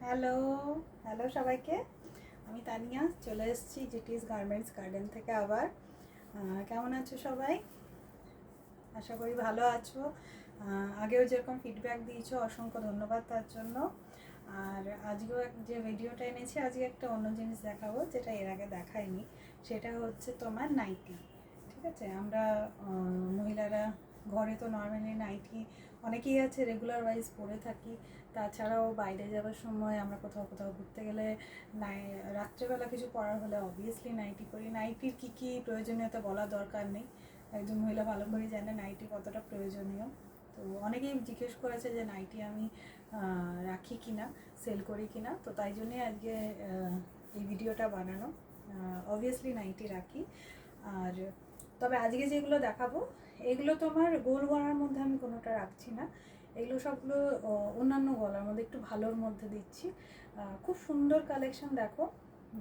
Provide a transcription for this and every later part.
Hello, hello সবাইকে। আমি তানিয়া চলে এসেছি জিটিস গার্মেন্টস গার্ডেন থেকে আবার। কেমন আছো সবাই? আশা করি ভালো আছো। আগেও যেরকম ফিডব্যাক দিয়েছো অসংখ্য ধন্যবাদ তার জন্য। আর আজকেও যে ভিডিওটা এনেছি, আজকে একটা অন্য জিনিস দেখাবো যেটা এর আগে দেখাইনি। সেটা হচ্ছে তোমার নাইটি। ঠিক আছে, আমরা মহিলারা ঘরে তো নর্মালি নাইটি অনেকেই আছে রেগুলার ওয়াইজ পরে থাকি। তাছাড়াও বাইরে যাওয়ার সময় আমরা কোথাও কোথাও ঘুরতে গেলে রাত্রেবেলা কিছু পরার হলে অবভিয়াসলি নাইটি পরি। নাইটির কী কী প্রয়োজনীয়তা বলার দরকার নেই, একজন মহিলা ভালো করে জানে নাইটি কতটা প্রয়োজনীয়। তো অনেকেই জিজ্ঞেস করেছে যে নাইটি আমি রাখি কিনা, সেল করি কিনা, তো তাই জন্যই আজকে এই ভিডিওটা বানানো। অবভিয়াসলি নাইটি রাখি। আর তবে আজকে যেগুলো দেখাবো এগুলো তোমার গোল গলার মধ্যে আমি কোনোটা রাখছি না, এগুলো সবগুলো অন্যান্য গলার মধ্যে একটু ভালোর মধ্যে দিচ্ছি। খুব সুন্দর কালেকশন, দেখো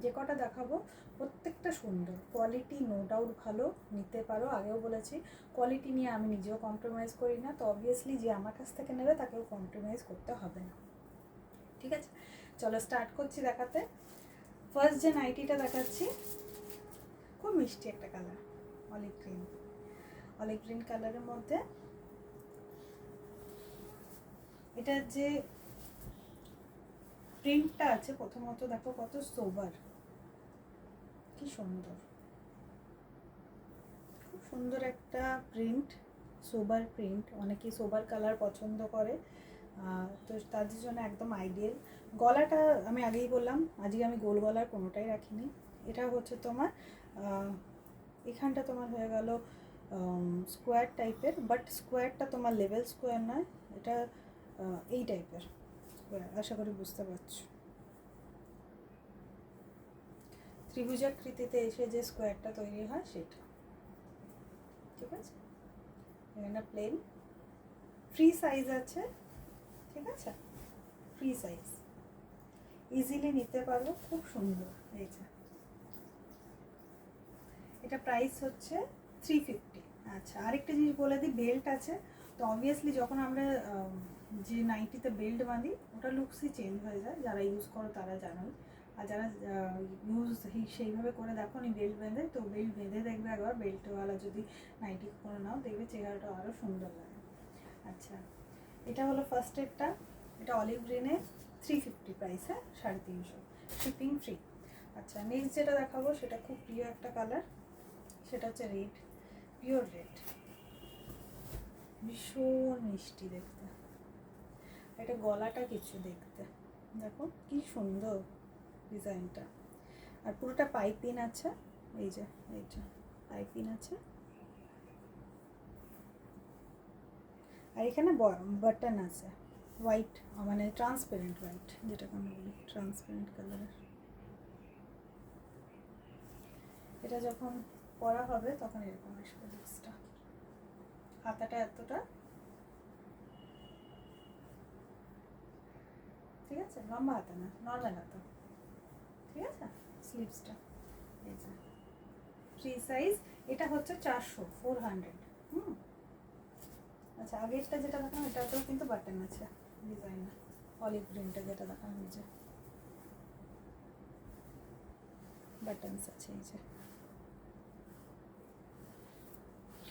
যে কটা দেখাবো প্রত্যেকটা সুন্দর, কোয়ালিটি নো ডাউট ভালো, নিতে পারো। আগেও বলেছি কোয়ালিটি নিয়ে আমি নিজেও কম্প্রোমাইজ করি না, তো অবভিয়াসলি যে আমার কাছ থেকে নেবে তাকেও কম্প্রোমাইজ করতে হবে না। ঠিক আছে, চলো স্টার্ট করছি দেখাতে। ফার্স্ট যে নাইটিটা দেখাচ্ছি খুব মিষ্টি একটা colour, olive green. Olive green কালারের মধ্যে এটার যে প্রিন্টটা আছে প্রথমত দেখো কত সোবার, কি সুন্দর, খুব সুন্দর একটা প্রিন্ট, সোবার প্রিন্ট। অনেকেই সোবার কালার পছন্দ করে, তো তাদের জন্য একদম আইডিয়াল। গলাটা আমি আগেই বললাম আজকে আমি গোল গলার কোনোটাই রাখিনি। এটা হচ্ছে তোমার এখানটা তোমার হয়ে গেল স্কোয়ার টাইপের, বাট স্কোয়ারটা তোমার লেভেল স্কোয়ার নয়, এটা এই টাইপের স্কোয়ার। আশা করি বুঝতে পারছো, ত্রিভুজাকৃতিতে এসে যে স্কোয়ারটা তৈরি হয় সেটা। ঠিক আছে, এখানে প্লেন, ফ্রি সাইজ আছে। ঠিক আছে, ফ্রি সাইজ, ইজিলি নিতে পারবো, খুব সুন্দর। এই যে এটা প্রাইস হচ্ছে 350। আচ্ছা, আরেকটা জিনিস বলে দিই, বেল্ট আছে। তো অবভিয়াসলি যখন আমরা যে নাইটিতে বেল্ট বাঁধি ওটা লুকসই চেঞ্জ হয়ে যায়, যারা ইউজ করো তারা জানোই। আর যারা ইউজ সেইভাবে করে দেখো নি বেল্ট বেঁধে, তো বেল্ট বেঁধে দেখবে একবার, বেল্টওয়ালা যদি নাইটি করে নাও দেখবে চেহারাটা আরও সুন্দর লাগে। আচ্ছা, এটা হলো ফার্স্ট এডটা, এটা অলিভ গ্রিনে 350 প্রাইসে, 350, শিপিং ফ্রি। আচ্ছা, নেক্সট যেটা দেখাবো সেটা খুব প্রিয় একটা কালার, সেটা হচ্ছে রেড, পিওর রেড, ভীষণ মিষ্টি দেখতে। এটা গলাটা কিছু দেখতে দেখো কি সুন্দর ডিজাইনটা, আর পুরোটা পাইপিং আছে। এই যে এইটা পাইপিং আছে, আর এখানে বাটন আছে হোয়াইট, মানে ট্রান্সপারেন্ট হোয়াইট যেটাকে আমি বলি, ট্রান্সপারেন্ট কালারের। এটা যখন পরা হবে তখন এরকম আসবে লুকসটা। হাতাটা এতটা, ঠিক আছে, লম্বা হাতা না, নর্মাল হাতা। ঠিক আছে, স্লিভসটা এই যে ফ্রি সাইজ, এটা হচ্ছে 400। আচ্ছা, আগেরটা যেটা দেখাম এটাতেও কিন্তু বাটন আছে ডিজাইনার, অলিভ গ্রিনটা যেটা দেখাম এই যে বাটনস আছে এই যে।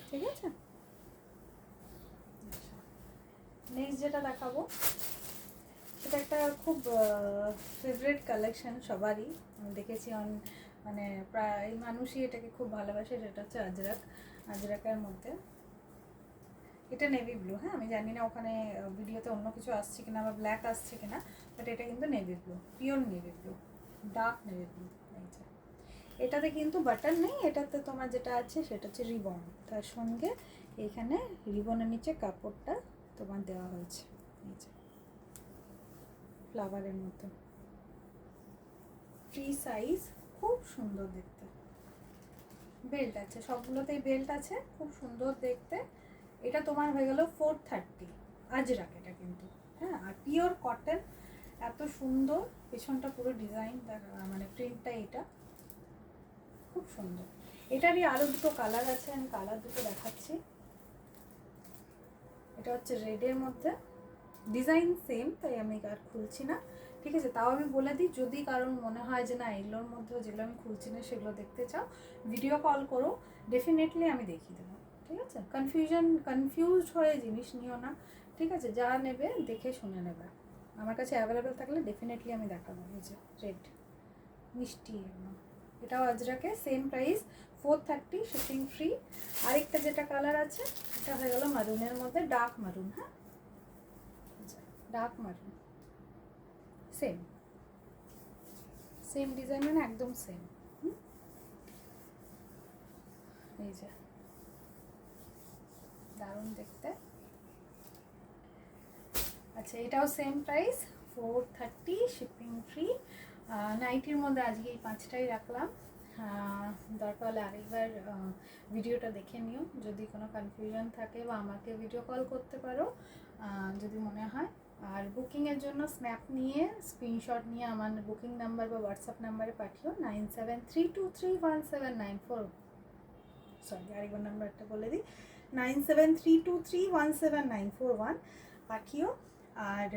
ঠিক আছে, নেক্সট যেটা দেখাবো সেটা একটা খুব ফেভারিট কালেকশন সবারই, আমি দেখেছি মানে প্রায় মানুষই এটাকে খুব ভালোবাসে, যেটা হচ্ছে আজরাক। আজরাকের মধ্যে এটা নেভি ব্লু। হ্যাঁ, আমি জানি না ওখানে ভিডিওতে অন্য কিছু আসছে কিনা বা ব্ল্যাক আসছে কিনা, বাট এটা কিন্তু navy blue, pure navy blue, dark navy blue. এই যে এটাতে কিন্তু বাটন নেই, এটাতে তোমার যেটা আছে সেটা হচ্ছে রিবন, তার সঙ্গে এইখানে রিবনের নিচে কাপড়টা তোমার দেওয়া হয়েছে এই যে ফ্লাওয়ারের মতো, ফ্রি সাইজ, খুব সুন্দর দেখতে। বেল্ট আছে, সবগুলোতেই বেল্ট আছে, খুব সুন্দর দেখতে। এটা তোমার হয়ে গেল 430 আজরাক এটা কিন্তু। হ্যাঁ, আর পিওর কটন, এত সুন্দর, পেছনটা পুরো ডিজাইন, মানে প্রিন্টটা এটা খুব সুন্দর। এটারই আরও দুটো কালার আছে, আমি কালার দুটো দেখাচ্ছি। এটা হচ্ছে রেডের মধ্যে, ডিজাইন সেম, তাই আমি আর খুলছি না, ঠিক আছে। তাও আমি বলে দিই, যদি কারণ মনে হয় যে না এগুলোর মধ্যেও যেগুলো আমি খুলছি না সেগুলো দেখতে চাও, ভিডিও কল করো, ডেফিনেটলি আমি দেখিয়ে দেবো, ঠিক আছে। কনফিউজড হয়ে জিনিস নিও না, ঠিক আছে। যা নেবে দেখে শুনে নেবে, আমার কাছে অ্যাভেলেবেল থাকলে ডেফিনেটলি আমি দেখাবো। এই যে রেড মিষ্টি, এটাও আজরাকে, সেম প্রাইস 430, শিপিং ফ্রি। আরেকটা যেটা কালার আছে এটা হয়ে গেল মারুনের মধ্যে, ডার্ক মারুন, হ্যাঁ ডার্ক মারুন, সেম সেম ডিজাইন, মানে একদম সেম। এই যে দারুণ দেখতে। আচ্ছা এটাও সেম প্রাইস 430, শিপিং ফ্রি। নাইটির মধ্যে আজকে এই 5টাই রাখলাম, দরকার হলে আরেকবার ভিডিওটা দেখে নিও, যদি কোনো কনফিউশন থাকে, বা আমাকে ভিডিও কল করতে পারো যদি মনে হয়। আর বুকিংয়ের জন্য স্ন্যাপ নিয়ে স্ক্রিনশট নিয়ে আমার বুকিং নাম্বার বা হোয়াটসঅ্যাপ নাম্বারে পাঠিও, 9732317994, সরি আরেকবার নাম্বারটা বলে দিই, 9732317941 পাঠিও। আর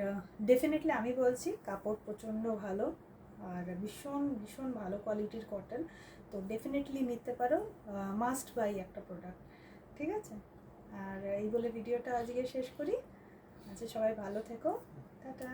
ডেফিনেটলি আমি বলছি কাপড় প্রচণ্ড ভালো, আর ভীষণ ভীষণ ভালো কোয়ালিটির কটন, তো ডেফিনেটলি নিতে পারো, মাস্ট বাই একটা প্রোডাক্ট, ঠিক আছে। আর এই বলে ভিডিওটা আজকে শেষ করি। আচ্ছা সবাই ভালো থেকো, টাটা।